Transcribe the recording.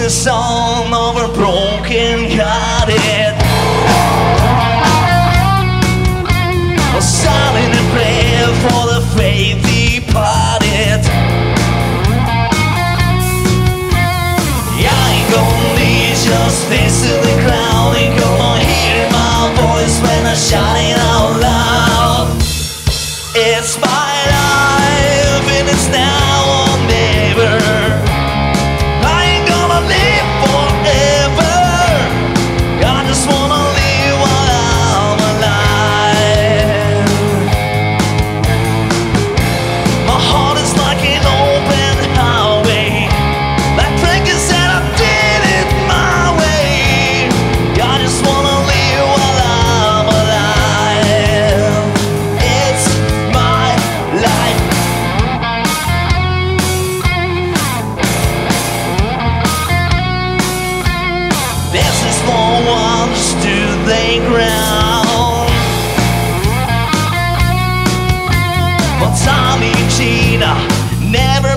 the sound of a broken hearted, silent in prayer for the faith departed. I ain't gonna leave just facing the crowd. Ain't gonna hear my voice when I shout it out loud. It's my life and it's now or never. I ain't gonna live forever. I just wanna live while I'm alive. My heart is like an open highway. That drinker said I did it my way. I just wanna live while I'm alive. It's my life. There's this small ones to the ground, but Tommy Gina never